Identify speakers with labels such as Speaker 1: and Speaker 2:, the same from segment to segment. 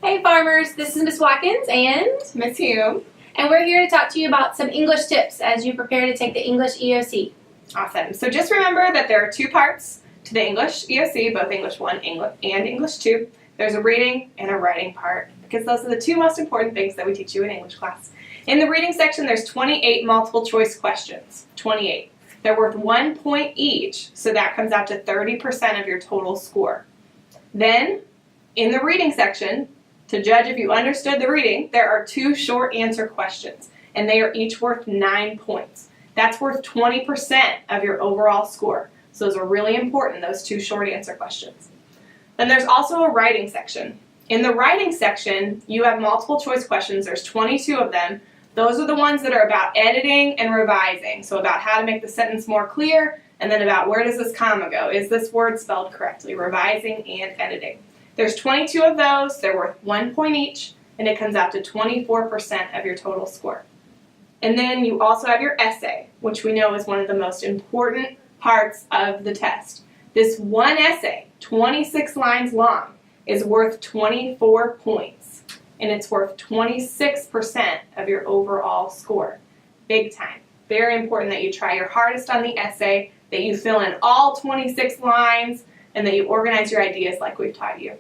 Speaker 1: Hey farmers, this is Miss Watkins and
Speaker 2: Miss Hume.
Speaker 1: And we're here to talk to you about some English tips as you prepare to take the English EOC.
Speaker 2: Awesome. So just remember that there are two parts to the English EOC, both English 1 and English 2. There's a reading and a writing part because those are the two most important things that we teach you in English class. In the reading section, there's 28 multiple choice questions. 28. They're worth 1 point each, so that comes out to 30% of your total score. Then, in the reading section, to judge if you understood the reading, there are 2 short answer questions, and they are each worth 9 points. That's worth 20% of your overall score. So those are really important, those 2 short answer questions. Then there's also a writing section. In the writing section, you have multiple choice questions. There's 22 of them. Those are the ones that are about editing and revising. So about how to make the sentence more clear, and then about where does this comma go? Is this word spelled correctly? Revising and editing. There's 22 of those. They're worth 1 point each, and it comes out to 24% of your total score. And then you also have your essay, which we know is one of the most important parts of the test. This one essay, 26 lines long, is worth 24 points, and it's worth 26% of your overall score. Big time. Very important that you try your hardest on the essay, that you fill in all 26 lines, and that you organize your ideas like we've taught you.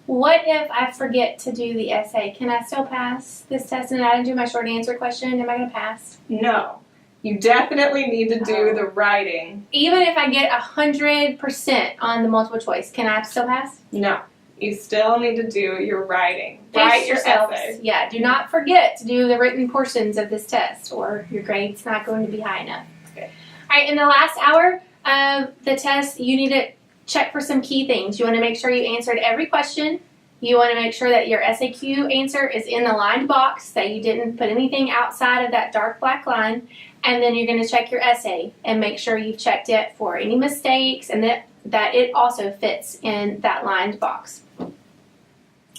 Speaker 1: What if I forget to do the essay? Can I still pass this test and I didn't do my short answer question? Am I going to pass?
Speaker 2: No. You definitely need to do the writing.
Speaker 1: Even if I get 100% on the multiple choice, can I still pass?
Speaker 2: No. You still need to do your writing.
Speaker 1: Pace
Speaker 2: Write your essay.
Speaker 1: Yeah, do not forget to do the written portions of this test or your grade's not going to be high enough.
Speaker 2: Okay.
Speaker 1: All right, in the last hour of the test, you need to check for some key things. You want to make sure you answered every question. You want to make sure that your SAQ answer is in the lined box, that you didn't put anything outside of that dark black line. And then you're going to check your essay and make sure you've checked it for any mistakes and that it also fits in that lined box.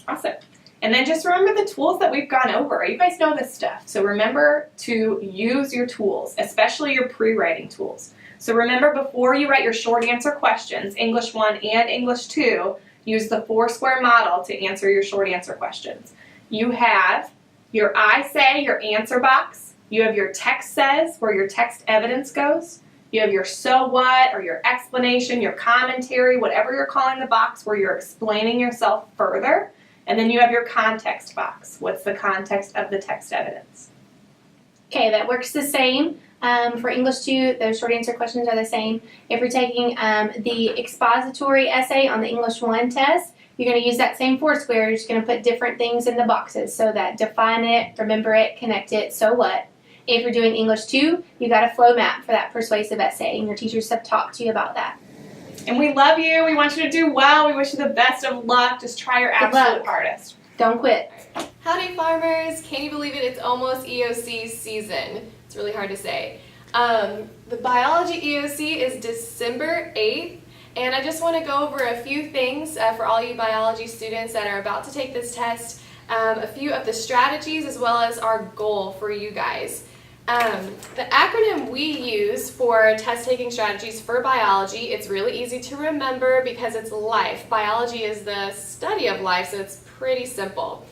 Speaker 2: Awesome. And then just remember the tools that we've gone over. You guys know this stuff. So remember to use your tools, especially your pre-writing tools. So remember, before you write your short answer questions, English 1 and English 2, use the 4-square model to answer your short answer questions. You have your I say, your answer box. You have your text says, where your text evidence goes. You have your so what, or your explanation, your commentary, whatever you're calling the box where you're explaining yourself further. And then you have your context box. What's the context of the text evidence?
Speaker 1: Okay, that works the same. For English 2, those short answer questions are the same. If you're taking the expository essay on the English 1 test, you're going to use that same 4-square. You're just going to put different things in the boxes so that define it, remember it, connect it, so what. If you're doing English 2, you got a flow map for that persuasive essay, and your teachers have talked to you about that.
Speaker 2: And we love you. We want you to do well. We wish you the best of luck. Just try your absolute hardest.
Speaker 1: Don't quit.
Speaker 3: Howdy farmers! Can you believe it? It's almost EOC season. It's really hard to say. The biology EOC is December 8th, and I just want to go over a few things for all you biology students that are about to take this test, a few of the strategies as well as our goal for you guys. The acronym we use for test-taking strategies for biology, it's really easy to remember because it's life. Biology is the study of life, so it's pretty simple.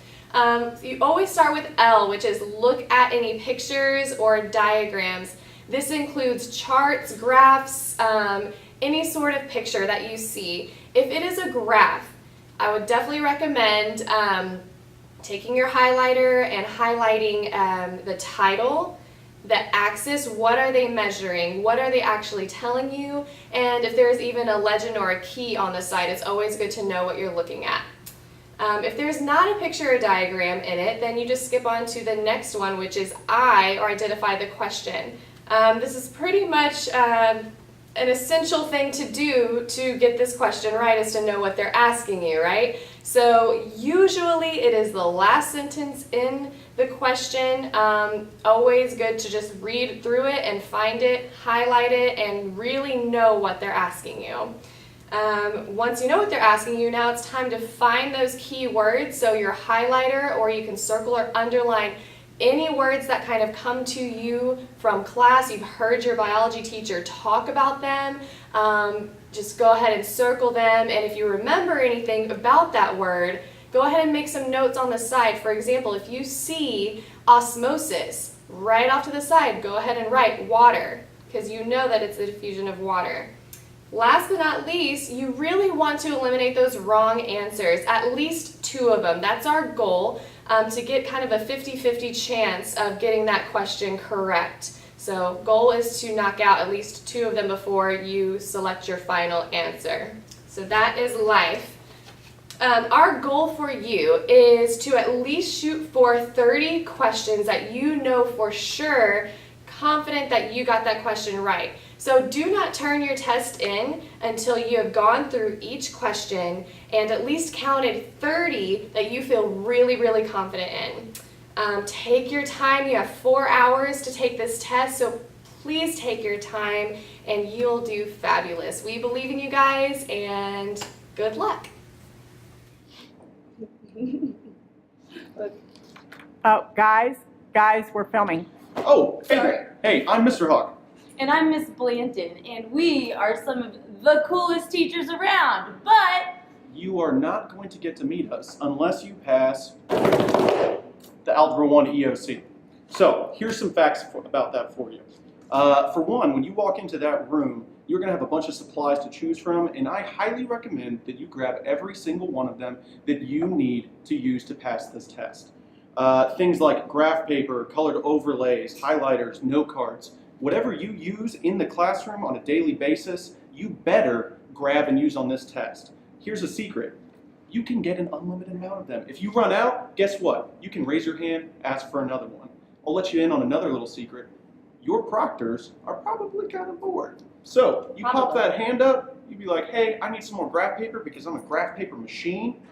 Speaker 3: You always start with L, which is look at any pictures or diagrams. This includes charts, graphs, any sort of picture that you see. If it is a graph, I would definitely recommend taking your highlighter and highlighting the title, the axis, what are they measuring, what are they actually telling you, and if there's even a legend or a key on the side, it's always good to know what you're looking at. If there's not a picture or diagram in it, then you just skip on to the next one, which is I, or identify the question. This is pretty much an essential thing to do to get this question right, is to know what they're asking you, right? So usually it is the last sentence in the question. Always good to just read through it and find it, highlight it, and really know what they're asking you. Once you know what they're asking you, now it's time to find those key words. So your highlighter, or you can circle or underline any words that kind of come to you from class. You've heard your biology teacher talk about them. Just go ahead and circle them, and if you remember anything about that word, go ahead and make some notes on the side. For example, if you see osmosis right off to the side, go ahead and write water, because you know that it's the diffusion of water. Last but not least, you really want to eliminate those wrong answers, at least 2 of them. That's our goal, to get kind of a 50-50 chance of getting that question correct. So goal is to knock out at least 2 of them before you select your final answer. So that is life. Our goal for you is to at least shoot for 30 questions that you know for sure, confident that you got that question right. So do not turn your test in until you have gone through each question and at least counted 30 that you feel really, really confident in. Take your time. You have 4 hours to take this test, so please take your time and you'll do fabulous. We believe in you guys, and good luck.
Speaker 4: Oh, guys, we're filming.
Speaker 5: Oh,
Speaker 6: Sorry.
Speaker 5: hey, I'm Mr. Hawk.
Speaker 6: And I'm Miss Blanton, and we are some of the coolest teachers around, but
Speaker 5: You are not going to get to meet us unless you pass the Algebra 1 EOC. So, here's some facts about that for you. For one, when you walk into that room, you're going to have a bunch of supplies to choose from, and I highly recommend that you grab every single one of them that you need to use to pass this test. Things like graph paper, colored overlays, highlighters, note cards, whatever you use in the classroom on a daily basis, you better grab and use on this test. Here's a secret. You can get an unlimited amount of them. If you run out, guess what? You can raise your hand, ask for another one. I'll let you in on another little secret. Your proctors are probably kind of bored. So, you pop that hand up, you'd be like, hey, I need some more graph paper because I'm a graph paper machine.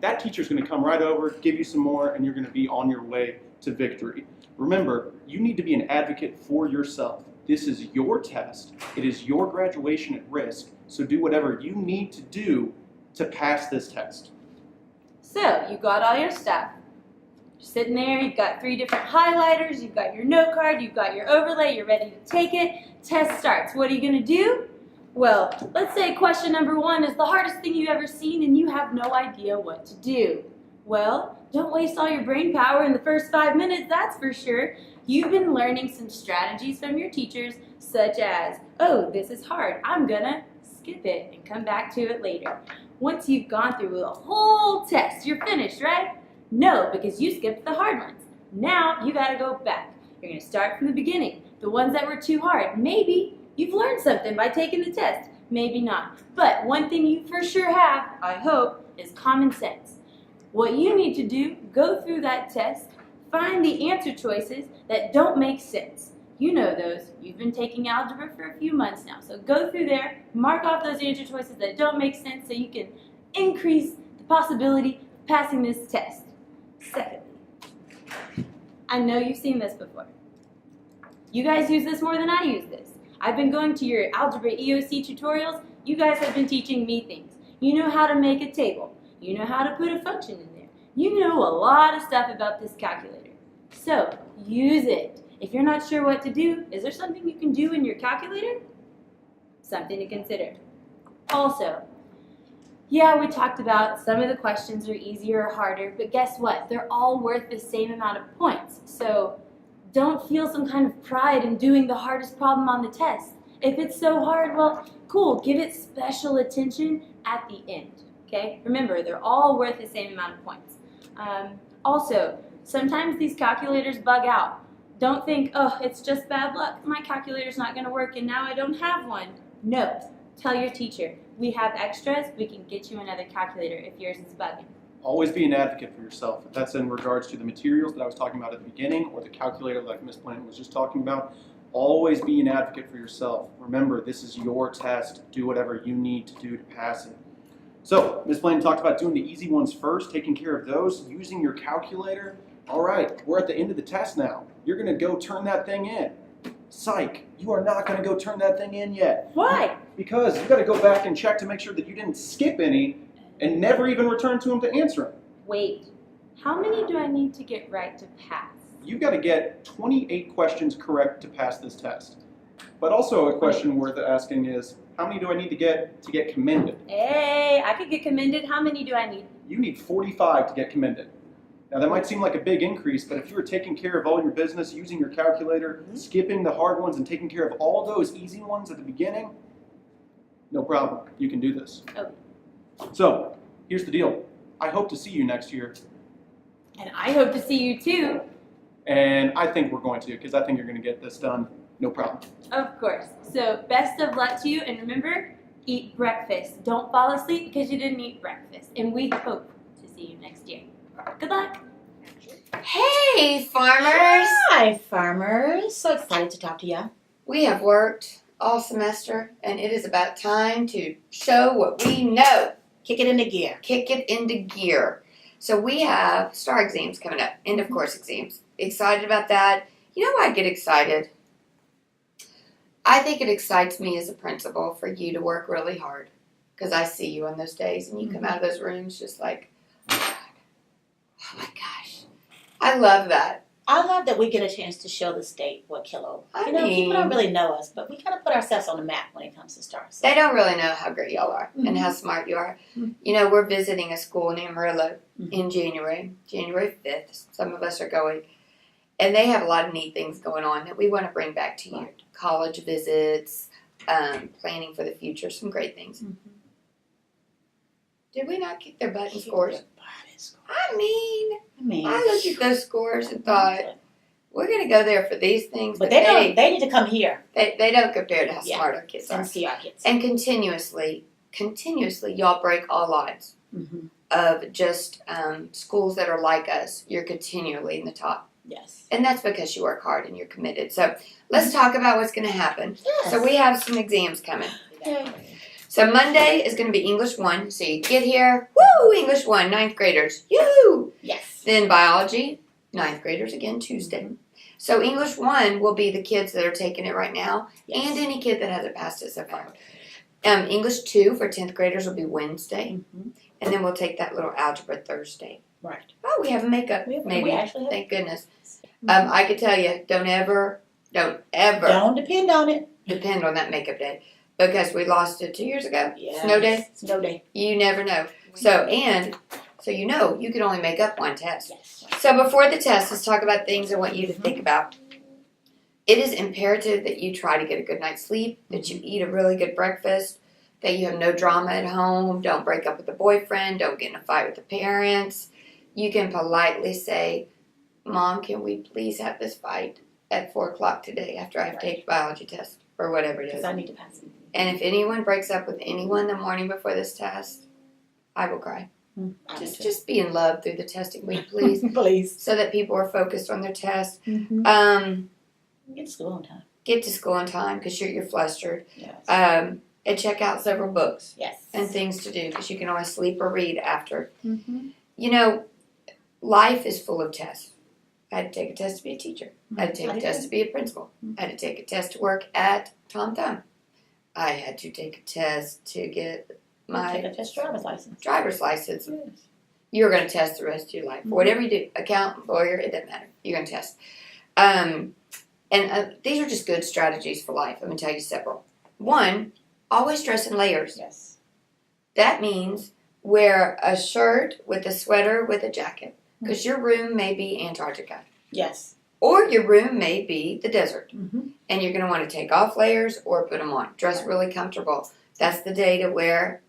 Speaker 5: That teacher's going to come right over, give you some more, and you're going to be on your way to victory. Remember, you need to be an advocate for yourself. This is your test. It is your graduation at risk, so do whatever you need to do to pass this test.
Speaker 6: so you got all your stuff. You're sitting there, you've got 3 different highlighters, you've got your note card, you've got your overlay, you're ready to take it. Test starts. What are you going to do? Well, let's say question number 1 is the hardest thing you've ever seen and you have no idea what to do. Well, don't waste all your brain power in the first 5 minutes, that's for sure. You've been learning some strategies from your teachers, such as, oh, this is hard, I'm gonna skip it and come back to it later. Once you've gone through the whole test, you're finished, right? No, because you skipped the hard ones. Now you gotta go back. You're gonna start from the beginning. The ones that were too hard. Maybe you've learned something by taking the test. Maybe not. But one thing you for sure have, I hope, is common sense. What you need to do, go through that test, find the answer choices that don't make sense. You know those. You've been taking algebra for a few months now. So go through there, mark off those answer choices that don't make sense so you can increase the possibility of passing this test. Secondly, I know you've seen this before. You guys use this more than I use this. I've been going to your Algebra EOC tutorials. You guys have been teaching me things. You know how to make a table. You know how to put a function in there. You know a lot of stuff about this calculator. So, use it. If you're not sure what to do, is there something you can do in your calculator? Something to consider. Also, yeah, we talked about some of the questions are easier or harder, but guess what? They're all worth the same amount of points. So, don't feel some kind of pride in doing the hardest problem on the test. If it's so hard, well, cool, give it special attention at the end, okay? Remember, they're all worth the same amount of points. Also, sometimes these calculators bug out. Don't think, oh, it's just bad luck. My calculator's not gonna work and now I don't have one. No, tell your teacher, we have extras, we can get you another calculator if yours is bugging.
Speaker 5: Always be an advocate for yourself. If that's in regards to the materials that I was talking about at the beginning or the calculator like Ms. Blanton was just talking about, always be an advocate for yourself. Remember, this is your test. Do whatever you need to do to pass it. So, Ms. Blanton talked about doing the easy ones first, taking care of those, using your calculator. All right, we're at the end of the test now. You're going to go turn that thing in. Psych, you are not going to go turn that thing in yet.
Speaker 6: Why?
Speaker 5: Because you got to go back and check to make sure that you didn't skip any and never even return to them to answer them.
Speaker 6: Wait, how many do I need to get right to pass?
Speaker 5: You've got to get 28 questions correct to pass this test. But also a question worth asking is, How many do I need to get commended?
Speaker 6: Hey, I could get commended. How many do I need?
Speaker 5: You need 45 to get commended. Now that might seem like a big increase, but if you were taking care of all your business, using your calculator, skipping the hard ones and taking care of all those easy ones at the beginning, no problem. You can do this.
Speaker 6: Okay.
Speaker 5: So, here's the deal. I hope to see you next year.
Speaker 6: And I hope to see you too.
Speaker 5: And I think we're going to, because I think you're going to get this done. No problem.
Speaker 6: Of course. So best of luck to you, and remember, eat breakfast. Don't fall asleep because you didn't eat breakfast. And we hope to see you next year. Good luck.
Speaker 7: Hey, farmers!
Speaker 8: Hi, farmers. So excited to talk to you.
Speaker 7: We have worked all semester, and it is about time to show what we know.
Speaker 8: Kick it into gear.
Speaker 7: Kick it into gear. So we have STAR exams coming up, end of course exams. Excited about that. You know why I get excited? I think it excites me as a principal for you to work really hard, because I see you on those days, and you come out of those rooms just like, oh my gosh, I love that.
Speaker 8: I love that we get a chance to show the state what Kilo.
Speaker 7: I
Speaker 8: You know,
Speaker 7: mean-
Speaker 8: people don't really know us, but we kind of put ourselves on the map when it comes to stars.
Speaker 7: They don't really know how great y'all are and how smart you are. You know, we're visiting a school in Amarillo in January 5th. Some of us are going. And they have a lot of neat things going on that we want to bring back to you. College visits, planning for the future, some great things. Did we not kick their butt in scores? I mean, I looked at those scores and thought, we're going to go there for these things.
Speaker 8: But they need to come here
Speaker 7: They don't compare to how
Speaker 8: Yeah.
Speaker 7: smart our kids are.
Speaker 8: and see our kids.
Speaker 7: And continuously, y'all break all odds of just schools that are like us. You're continually in the top.
Speaker 8: Yes.
Speaker 7: And that's because you work hard and you're committed. So let's talk about what's going to happen.
Speaker 8: Yes.
Speaker 7: So we have some exams coming.
Speaker 8: Yay.
Speaker 7: So Monday is going to be English 1. So you get here, woo, English 1, 9th graders, yoo!
Speaker 8: Yes.
Speaker 7: Then biology, 9th graders again, Tuesday. So English 1 will be the kids that are taking it right now
Speaker 8: Yes.
Speaker 7: and any kid that hasn't passed it so far. English 2 for 10th graders will be Wednesday. And then we'll take that little algebra Thursday.
Speaker 8: Right.
Speaker 7: Oh, we have a makeup,
Speaker 8: We
Speaker 7: maybe.
Speaker 8: actually have.
Speaker 7: Thank goodness. I could tell you, don't ever
Speaker 8: Don't depend on it.
Speaker 7: depend on that makeup day. Because we lost it 2 years ago.
Speaker 8: Yes.
Speaker 7: Snow day.
Speaker 8: Snow day.
Speaker 7: You never know. So you know, you can only make up one test.
Speaker 8: Yes.
Speaker 7: So before the test, let's talk about things I want you to think about. It is imperative that you try to get a good night's sleep, that you eat a really good breakfast, that you have no drama at home, don't break up with a boyfriend, don't get in a fight with the parents. You can politely say, Mom, can we please have this fight at 4 o'clock today after I take a biology test or whatever it
Speaker 8: Because
Speaker 7: is.
Speaker 8: I need to pass it.
Speaker 7: And if anyone breaks up with anyone the morning before this test, I will cry.
Speaker 8: I need to.
Speaker 7: Just be in love through the testing week, please,
Speaker 8: Please.
Speaker 7: so that people are focused on their test.
Speaker 8: Get to school on time.
Speaker 7: Get to school on time because you're flustered.
Speaker 8: Yes.
Speaker 7: And check out several books
Speaker 8: Yes.
Speaker 7: and things to do because you can always sleep or read after. You know, life is full of tests. I had to take a test to be a teacher. I had to take a test to be a principal. I had to take a test to work at Tom Thumb. I had to take a test to get my
Speaker 8: Take a test driver's license.
Speaker 7: driver's license.
Speaker 8: Yes.
Speaker 7: You're going to test the rest of your life. Whatever you do, accountant, lawyer, it doesn't matter. You're going to test. And these are just good strategies for life. I'm going to tell you several. One, always dress in layers.
Speaker 8: Yes.
Speaker 7: That means wear a shirt with a sweater with a jacket because your room may be Antarctica.
Speaker 8: Yes.
Speaker 7: Or your room may be the desert.
Speaker 8: Mm-hmm.
Speaker 7: And you're going to want to take off layers or put them on. Dress really comfortable. That's the day to wear.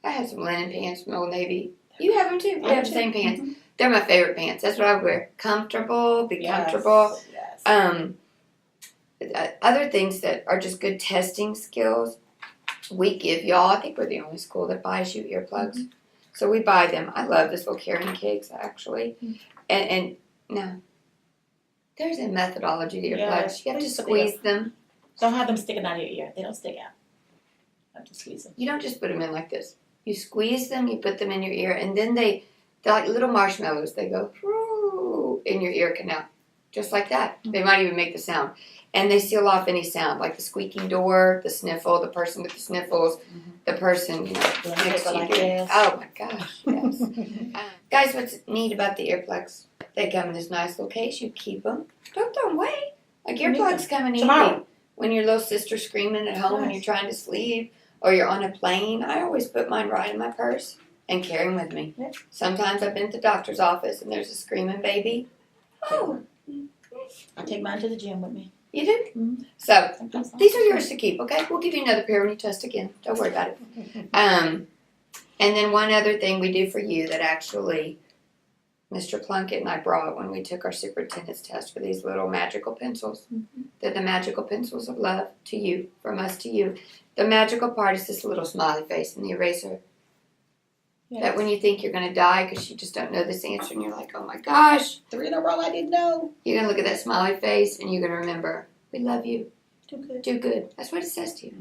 Speaker 7: I have some linen pants from Old Navy. You have them too. We have the same pants. They're my favorite pants. That's what I would wear. Comfortable, be comfortable.
Speaker 8: Yes.
Speaker 7: Other things that are just good testing skills, we give y'all. I think we're the only school that buys you earplugs. So we buy them. I love this little carrying cakes, actually. And no, there's a methodology to earplugs.
Speaker 8: Yes,
Speaker 7: You have to
Speaker 8: please do.
Speaker 7: squeeze them.
Speaker 8: Don't have them sticking out of your ear. They don't stick out. I have to squeeze them.
Speaker 7: You don't just put them in like this. You squeeze them, you put them in your ear, and then they're like little marshmallows. They go in your ear canal, just like that. They might even make the sound. And they seal off any sound, like the squeaking door, the sniffle, the person with the sniffles, the person,
Speaker 8: Doing
Speaker 7: next to
Speaker 8: paper
Speaker 7: you.
Speaker 8: like this.
Speaker 7: Oh my gosh, yes. Guys, what's neat about the earplugs? They come in this nice little case. You keep them. Don't throw them away. Like earplugs come in handy.
Speaker 8: Tomorrow.
Speaker 7: when your little sister's screaming at home and you're trying to sleep, or you're on a plane, I always put mine right in my purse and carry them with me.
Speaker 8: Yeah.
Speaker 7: Sometimes I've been to the doctor's office and there's a screaming baby. Oh,
Speaker 8: I take mine to the gym with me.
Speaker 7: you do?
Speaker 8: Mhm.
Speaker 7: So,
Speaker 8: Sometimes
Speaker 7: these are yours to keep, okay? We'll give you another pair when you test again. Don't worry about it. And then one other thing we do for you that actually Mr. Plunkett and I brought when we took our superintendent's test for these little magical pencils. They're the magical pencils of love to you, from us to you. The magical part is this little smiley face in the eraser. That when you think you're going to die because you just don't know this answer and you're like, oh my gosh.
Speaker 8: 3 in a row I didn't know.
Speaker 7: You're going to look at that smiley face and you're going to remember, we love you.
Speaker 8: Too good.
Speaker 7: Do good. That's what it says to you.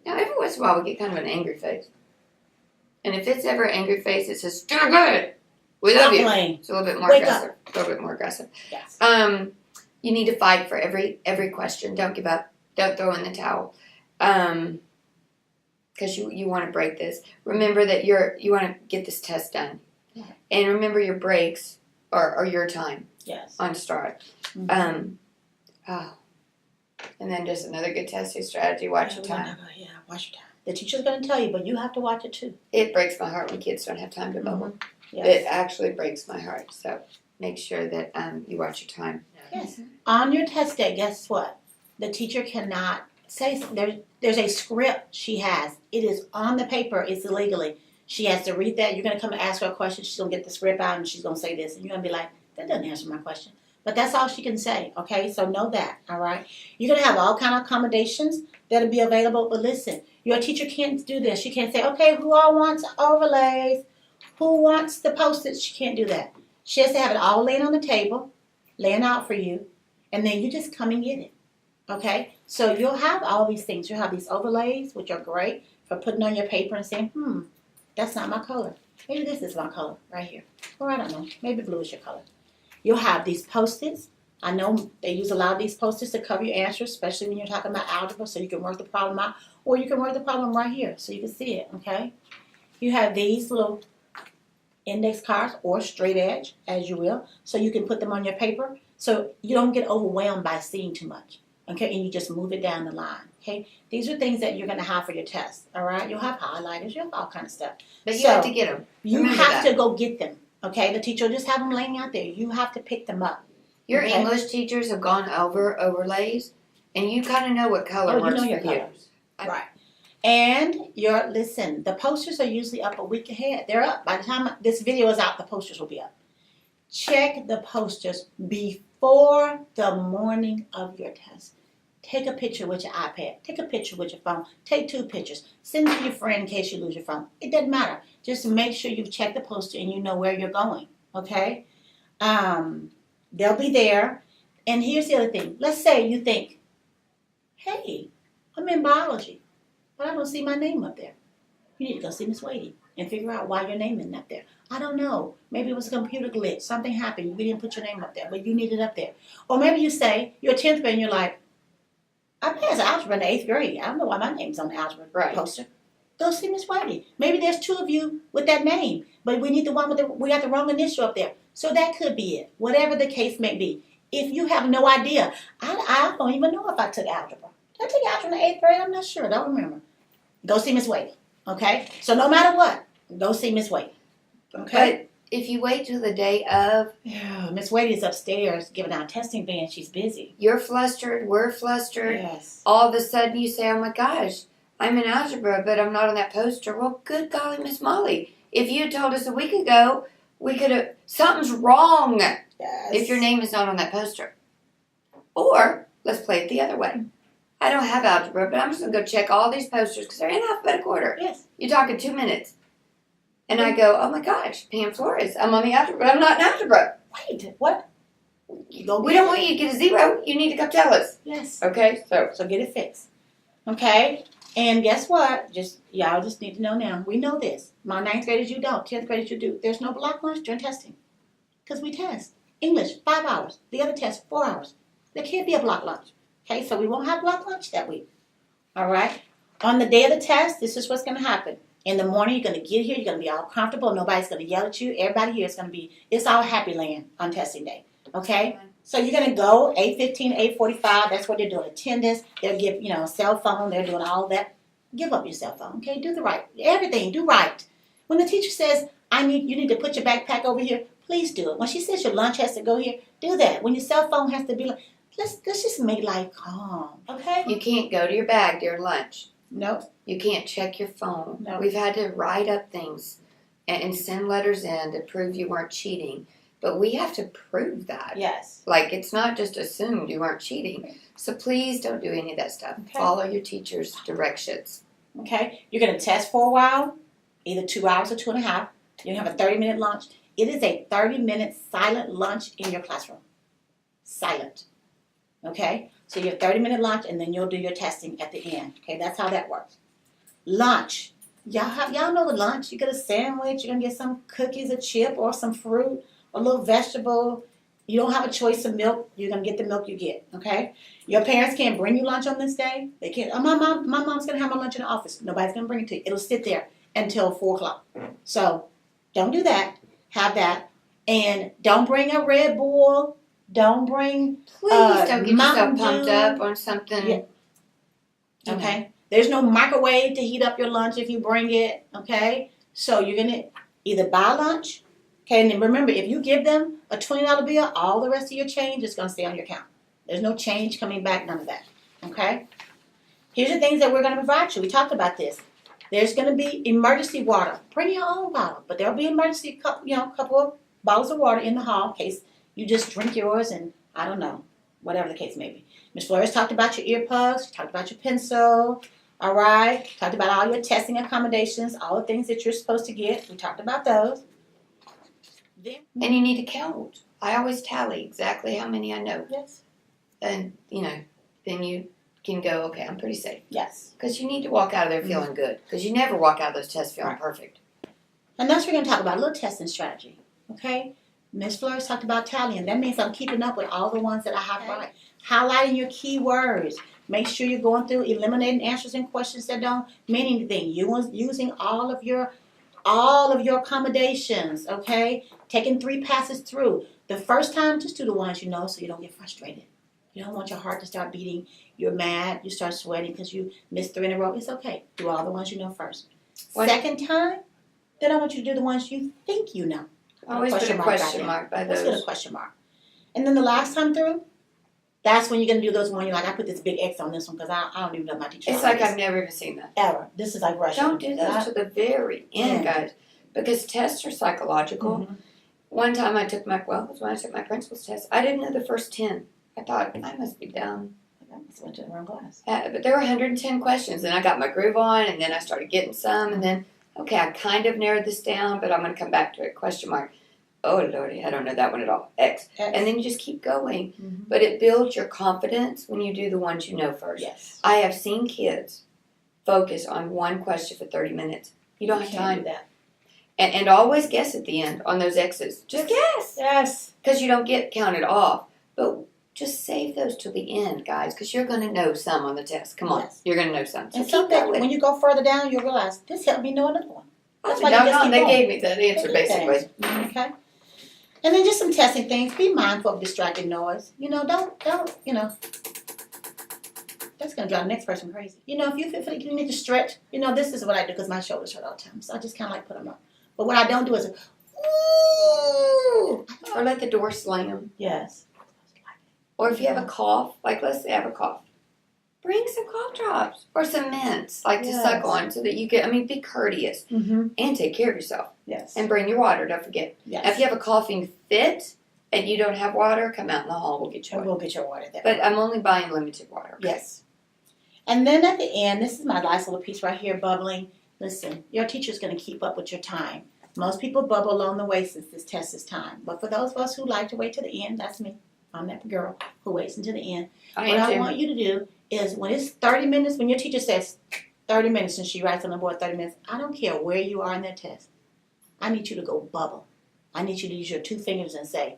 Speaker 7: Now, every once in a while we get kind of an angry face. And if it's ever an angry face, it says, do good. We love you.
Speaker 8: Playing.
Speaker 7: It's a little bit more
Speaker 8: Wake
Speaker 7: aggressive. A little bit more aggressive.
Speaker 8: Yes.
Speaker 7: You need to fight for every question. Don't give up. Don't throw in the towel. Because you want to break this. Remember that you want to get this test done.
Speaker 8: Yeah.
Speaker 7: And remember your breaks are your time
Speaker 8: Yes.
Speaker 7: on start.
Speaker 8: Mhm.
Speaker 7: And then just another good testing strategy, watch your time.
Speaker 8: Yeah, watch your time. The teacher's going to tell you, but you have to watch it too.
Speaker 7: It breaks my heart when kids don't have time to bubble.
Speaker 8: Yes.
Speaker 7: It actually breaks my heart. So make sure that you watch your time.
Speaker 8: Yes. On your test day, guess what? The teacher cannot say, there's a script she has. It is on the paper. It's illegally. She has to read that. You're going to come and ask her a question. She's going to get the script out and she's going to say this. And you're going to be like, that doesn't answer my question. But that's all she can say, okay? So know that, all right? You're going to have all kind of accommodations that'll be available. But listen, your teacher can't do this. She can't say, okay, who all wants overlays? Who wants the Post-its? She can't do that. She has to have it all laying on the table, laying out for you, and then you just come and get it, okay? So you'll have all these things. You'll have these overlays, which are great for putting on your paper and saying, that's not my color. Maybe this is my color right here. Or I don't know, maybe blue is your color. You'll have these Post-its. I know they use a lot of these Post-its to cover your answers, especially when you're talking about algebra, so you can work the problem out. Or you can work the problem right here so you can see it, okay? You have these little index cards or straight edge, as you will, so you can put them on your paper so you don't get overwhelmed by seeing too much, okay? And you just move it down the line, okay? These are things that you're going to have for your test, all right? You'll have highlighters, you'll have all kind of stuff.
Speaker 7: But you have to get them.
Speaker 8: You have to go get them, okay? The teacher will just have them laying out there. You have to pick them up.
Speaker 7: Your
Speaker 8: Okay.
Speaker 7: English teachers have gone over overlays, and you kind of know what color works
Speaker 8: you know your
Speaker 7: for you.
Speaker 8: colors. Right. And listen, the posters are usually up a week ahead. They're up. By the time this video is out, the posters will be up. Check the posters before the morning of your test. Take a picture with your iPad. Take a picture with your phone. Take 2 pictures. Send it to your friend in case you lose your phone. It doesn't matter. Just make sure you've checked the poster and you know where you're going. Okay? They'll be there. And here's the other thing. Let's say you think, hey, I'm in biology, but I don't see my name up there. You need to go see Miss Wadey and figure out why your name isn't up there. I don't know. Maybe it was a computer glitch. Something happened. We didn't put your name up there, but you need it up there. Or maybe you say, you're a 10th grade and you're like, I passed algebra in the 8th grade. I don't know why my name's on the algebra poster. Go see Miss Wadey. Maybe there's 2 of you with that name, but we need the one we got the wrong initial up there. So that could be it. Whatever the case may be. If you have no idea, I don't even know if I took algebra. Did I take algebra in the 8th grade? I'm not sure. I don't remember. Go see Miss Wadey. Okay? So no matter what, go see Miss Wadey. Okay?
Speaker 7: But if you wait till the day of,
Speaker 8: Yeah, Miss Wadey is upstairs giving out testing band. She's busy.
Speaker 7: you're flustered, we're flustered.
Speaker 8: Yes.
Speaker 7: All of a sudden you say, oh my gosh, I'm in algebra, but I'm not on that poster. Well, good golly, Miss Molly. If you had told us a week ago, we could have, something's wrong
Speaker 8: Yes.
Speaker 7: if your name is not on that poster. Or, let's play it the other way. I don't have algebra, but I'm just going to go check all these posters because they're in alphabetical order.
Speaker 8: Yes.
Speaker 7: You're talking 2 minutes. And I go, oh my gosh, Pam Flores, I'm on the algebra, but I'm not in algebra.
Speaker 8: Wait, what?
Speaker 7: We don't want you to get a 0. You need to come tell us.
Speaker 8: Yes.
Speaker 7: Okay,
Speaker 8: So get it fixed. Okay? And guess what? Y'all just need to know now. We know this. My 9th graders, you don't. 10th graders, you do. There's no block lunch during testing. Because we test. English, 5 hours. The other test, 4 hours. There can't be a block lunch. Okay? So we won't have block lunch that week. All right? On the day of the test, this is what's going to happen. In the morning, you're going to get here. You're going to be all comfortable. Nobody's going to yell at you. Everybody here is going to be, it's all happy land on testing day. Okay? So you're gonna go 8:15, 8:45. That's what they're doing. Attendance. They'll give a cell phone. They're doing all that. Give up your cell phone. Okay, do the right. Everything. Do right. When the teacher says, you need to put your backpack over here, please do it. When she says your lunch has to go here, do that. When your cell phone has to be like, let's just make life calm. Okay.
Speaker 7: You can't go to your bag during lunch.
Speaker 8: Nope.
Speaker 7: You can't check your phone.
Speaker 8: No.
Speaker 7: We've had to write up things and send letters in to prove you weren't cheating. But we have to prove that.
Speaker 8: Yes.
Speaker 7: Like, it's not just assumed you weren't cheating. So please don't do any of that stuff.
Speaker 8: Okay.
Speaker 7: Follow your teacher's directions.
Speaker 8: Okay. You're gonna test for a while, either 2 hours or 2.5. You're gonna have a 30-minute lunch. It is a 30-minute silent lunch in your classroom. Silent. Okay? So you have 30-minute lunch and then you'll do your testing at the end. Okay, that's how that works. Lunch. Y'all know the lunch. You get a sandwich, you're gonna get some cookies, a chip, or some fruit, a little vegetable. You don't have a choice of milk, you're gonna get the milk you get. Okay? Your parents can't bring you lunch on this day. They can't, my mom's gonna have my lunch in the office. Nobody's gonna bring it to you. It'll sit there until 4 o'clock. So don't do that. Have that. And don't bring a Red Bull. Don't bring
Speaker 7: Please don't get
Speaker 8: Mountain
Speaker 7: yourself pumped
Speaker 8: Dew.
Speaker 7: up on something.
Speaker 8: Yeah. Okay. There's no microwave to heat up your lunch if you bring it. Okay. So you're gonna either buy lunch. Okay. And then remember, if you give them a $20 bill, all the rest of your change is gonna stay on your account. There's no change coming back. None of that. Okay. Here's the things that we're gonna provide you. We talked about this. There's gonna be emergency water. Bring your own bottle, but there'll be emergency couple of bottles of water in the hall in case you just drink yours and I don't know, whatever the case may be. Ms. Flores talked about your earplugs, she talked about your pencil, all right? Talked about all your testing accommodations, all the things that you're supposed to get. We talked about those. Then,
Speaker 7: And you need to count. I always tally exactly how many I know.
Speaker 8: yes,
Speaker 7: And, then you can go, okay, I'm pretty safe.
Speaker 8: yes.
Speaker 7: Because you need to walk out of there feeling good. Because you never walk out of those tests feeling
Speaker 8: Right.
Speaker 7: perfect.
Speaker 8: And that's what we're gonna talk about, a little testing strategy, okay? Ms. Flores talked about tallying. That means I'm keeping up with all the ones that I have right. Highlighting your keywords. Make sure you're going through eliminating answers and questions that don't mean anything. Using all of your accommodations, okay? Taking 3 passes through. The first time, just do the ones you know so you don't get frustrated. You don't want your heart to start beating. You're mad. You start sweating because you missed 3 in a row. It's okay. Do all the ones you know first.
Speaker 7: What?
Speaker 8: Second time, then I want you to do the ones you think you know.
Speaker 7: Always put a question mark by
Speaker 8: Let's
Speaker 7: those.
Speaker 8: get a question mark. And then the last time through, that's when you're going to do those one you're like, I put this big X on this one because I don't even know my teacher.
Speaker 7: It's like I've never even seen that.
Speaker 8: Ever. This is like Russian.
Speaker 7: Don't do those to the very end,
Speaker 8: Yeah.
Speaker 7: guys. Because tests are psychological.
Speaker 8: Mhm.
Speaker 7: One time it was when I took my principal's test. I didn't know the first 10. I thought, I must be dumb.
Speaker 8: I just went to the wrong class.
Speaker 7: But there were 110 questions, and I got my groove on, and then I started getting some, and then, okay, I kind of narrowed this down, but I'm going to come back to it. Question mark. Oh, Lordy, I don't know that one at all. X. And then you just keep going.
Speaker 8: Mhm.
Speaker 7: But it builds your confidence when you do the ones you know first.
Speaker 8: Yes.
Speaker 7: I have seen kids focus on one question for 30 minutes. You don't have
Speaker 8: Can't
Speaker 7: time.
Speaker 8: do that.
Speaker 7: And always guess at the end on those X's. Just guess.
Speaker 8: Yes.
Speaker 7: Because you don't get counted off. But just save those till the end, guys, because you're going to know some on the test. Come on.
Speaker 8: Yes.
Speaker 7: You're going to know some. So
Speaker 8: And
Speaker 7: keep
Speaker 8: some that
Speaker 7: going.
Speaker 8: when you go further down, you'll realize this helped me know another one. That's why
Speaker 7: No,
Speaker 8: you just keep
Speaker 7: they
Speaker 8: going.
Speaker 7: gave me that answer, basically.
Speaker 8: Okay. And then just some testing things. Be mindful of distracting noise. Don't, that's going to drive the next person crazy. If you feel like you need to stretch, this is what I do because my shoulders hurt all the time. So I just kind of like put them up. But what I don't do is, ooh.
Speaker 7: Or let the door slam.
Speaker 8: Yes.
Speaker 7: Or if you have a cough, like let's say I have a cough, bring some cough drops or some mints, like to suck
Speaker 8: Yes.
Speaker 7: on so that you be courteous
Speaker 8: Mm-hmm.
Speaker 7: and take care of yourself.
Speaker 8: Yes.
Speaker 7: And bring your water, don't forget.
Speaker 8: Yes.
Speaker 7: Now, if you have a coughing fit and you don't have water, come out in the hall, we'll get you
Speaker 8: And
Speaker 7: water.
Speaker 8: we'll get your water there.
Speaker 7: But I'm only buying limited water. Okay?
Speaker 8: Yes. And then at the end, this is my last little piece right here, bubbling. Listen, your teacher's going to keep up with your time. Most people bubble along the way since this test is time. But for those of us who like to wait to the end, that's me. I'm that girl who waits until the end.
Speaker 7: I
Speaker 8: What
Speaker 7: am
Speaker 8: I
Speaker 7: too.
Speaker 8: want you to do is when it's 30 minutes, when your teacher says 30 minutes and she writes on the board 30 minutes, I don't care where you are in that test. I need you to go bubble. I need you to use your 2 fingers and say,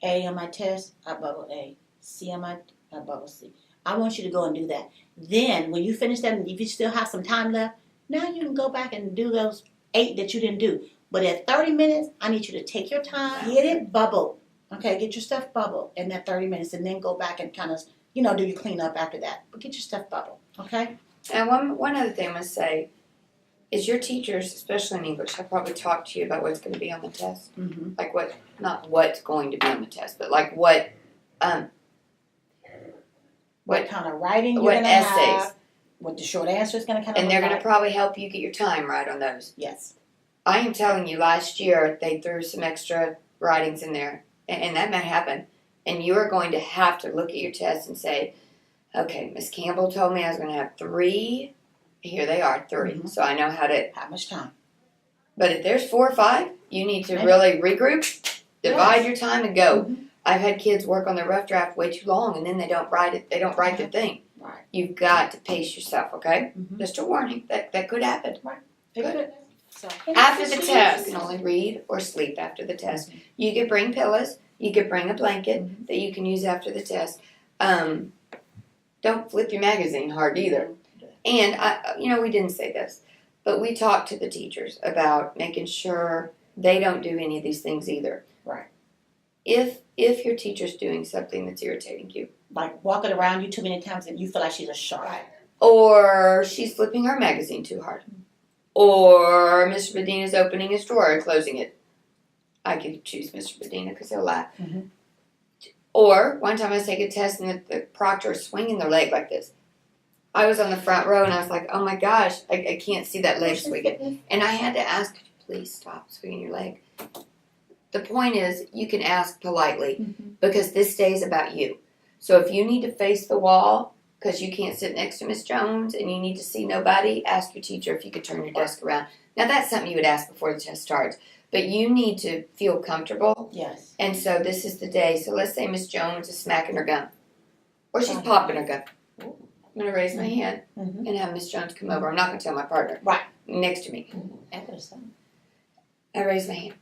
Speaker 8: A on my test, I bubble A. C on my, I bubble C. I want you to go and do that. Then when you finish that, and if you still have some time left, now you can go back and do those 8 that you didn't do. But at 30 minutes, I need you to take your time, get it bubbled. Okay, get your stuff bubbled in that 30 minutes and then go back and kind of, do your cleanup after that. But get your stuff bubbled, okay?
Speaker 7: And one other thing I'm gonna say is your teachers, especially in English, have probably talked to you about what's going to be on the test.
Speaker 8: Mm-hmm.
Speaker 7: Like not what's going to be on the test, but like what
Speaker 8: Kind of writing you're
Speaker 7: what
Speaker 8: gonna
Speaker 7: essays,
Speaker 8: have, what the short answer is gonna kind of
Speaker 7: and they're
Speaker 8: look
Speaker 7: going
Speaker 8: like.
Speaker 7: to probably help you get your time right on those.
Speaker 8: Yes.
Speaker 7: I am telling you, last year they threw some extra writings in there, and that might happen. And you are going to have to look at your test and say, okay, Miss Campbell told me I was going to have 3. Here they are, 3.
Speaker 8: Mhm.
Speaker 7: So I know how to.
Speaker 8: How much time?
Speaker 7: But if there's 4 or 5, you need to
Speaker 8: Maybe.
Speaker 7: really regroup, divide
Speaker 8: Yes.
Speaker 7: your time, and go.
Speaker 8: Mhm.
Speaker 7: I've had kids work on their rough draft way too long, and then they don't write it. They don't write the thing.
Speaker 8: Right.
Speaker 7: You've got to pace yourself, okay?
Speaker 8: Mhm.
Speaker 7: Just a warning that could happen.
Speaker 8: Good. So.
Speaker 7: After the test, you can only read or sleep after the test. You could bring pillows. You could bring a blanket that you can use after the test. Don't flip your magazine hard either. And we didn't say this, but we talked to the teachers about making sure they don't do any of these things either.
Speaker 8: Right.
Speaker 7: If your teacher's doing something that's irritating you,
Speaker 8: Like walking around you too many times and you feel like she's a shark.
Speaker 2: Right.
Speaker 7: or she's flipping her magazine too hard, or Mr. Medina's opening his drawer and closing it. I could choose Mr. Medina because he'll laugh.
Speaker 8: Mhm.
Speaker 7: Or one time I was taking a test and the proctor is swinging their leg like this. I was on the front row and I was like, oh my gosh, I can't see that leg swinging. And I had to ask, could you please stop swinging your leg? The point is, you can ask politely because this day is about you. So if you need to face the wall because you can't sit next to Miss Jones and you need to see nobody, ask your teacher if you could turn your desk around. Now that's something you would ask before the test starts. But you need to feel comfortable.
Speaker 8: Yes.
Speaker 7: And so this is the day. So let's say Miss Jones is smacking her gum. Or she's popping her gum. I'm going to raise my hand
Speaker 8: Mhm.
Speaker 7: and have Miss Jones come over. I'm not going to tell my partner.
Speaker 8: Right.
Speaker 7: Next to me.
Speaker 8: After the sun.
Speaker 7: I raise my hand.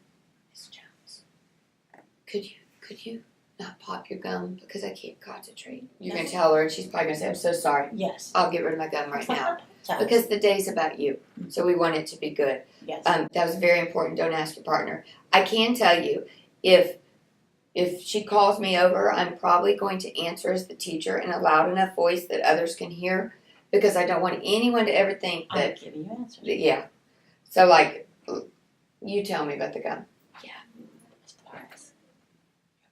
Speaker 7: Miss Jones, could you not pop your gum because I can't concentrate? You're going to tell her and she's probably going to say, I'm so sorry.
Speaker 8: Yes.
Speaker 7: I'll get rid of my gum right now.
Speaker 8: So,
Speaker 7: Because the day's about you. So we want it to be good.
Speaker 8: yes.
Speaker 7: That was very important. Don't ask your partner. I can tell you, if she calls me over, I'm probably going to answer as the teacher in a loud enough voice that others can hear, because I don't want anyone to ever think
Speaker 8: I'm
Speaker 7: that.
Speaker 8: giving you answers.
Speaker 7: Yeah. So like, you tell me about the gum.
Speaker 8: Mr. Parks,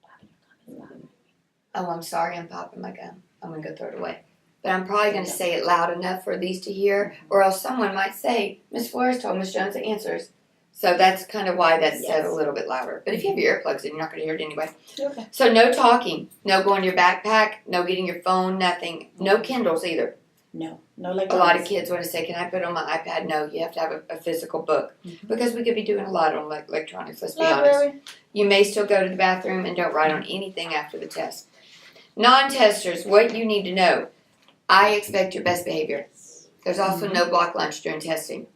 Speaker 8: you're popping your gum.
Speaker 7: Oh, I'm sorry. I'm popping my gum. I'm gonna go throw it away. But I'm probably going to say it loud enough for these to hear, or else someone might say, Miss Flores told Miss Jones the answers. So that's kind of why that's said a little bit louder. But if you have your earplugs in, you're not going to hear it anyway.
Speaker 8: Okay.
Speaker 7: So no talking, no going to your backpack, no getting your phone, nothing. No Kindles either.
Speaker 8: No
Speaker 7: A
Speaker 8: electronics.
Speaker 7: lot of kids want to say, can I put it on my iPad? No, you have to have a physical book. Because we could be doing a lot on electronics, let's be honest.
Speaker 8: Library.
Speaker 7: You may still go to the bathroom and don't write on anything after the test. Non-testers, what you need to know. I expect your best behavior. There's also no block lunch during testing.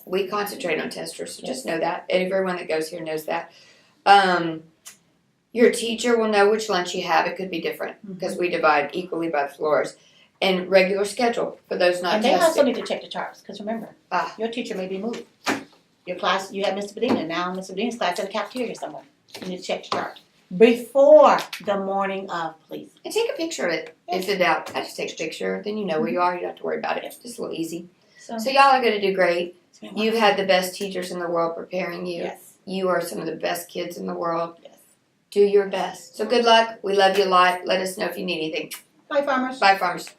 Speaker 7: We concentrate on testers, so just know that. Everyone that goes here knows that. Your teacher will know which lunch you have. It could be different because we divide equally by the floors. And regular schedule for those not
Speaker 8: And they also
Speaker 7: testing.
Speaker 8: need to check the charts, because remember, your teacher may be moved. Your class, you have Mr. Bedina, now Mr. Bedina's class in the cafeteria somewhere. You need to check the chart. Before the morning of, please.
Speaker 7: And take a picture of it. If in doubt, I just take a picture. Then you know where you are. You don't have to worry about it. It's just a little easy. So y'all are going to do great. You've had the best teachers in the world preparing you.
Speaker 8: Yes.
Speaker 7: You are some of the best kids in the world.
Speaker 8: Yes.
Speaker 7: Do your best. So good luck. We love you a lot. Let us know if you need anything.
Speaker 8: Bye, farmers.
Speaker 7: Bye, farmers.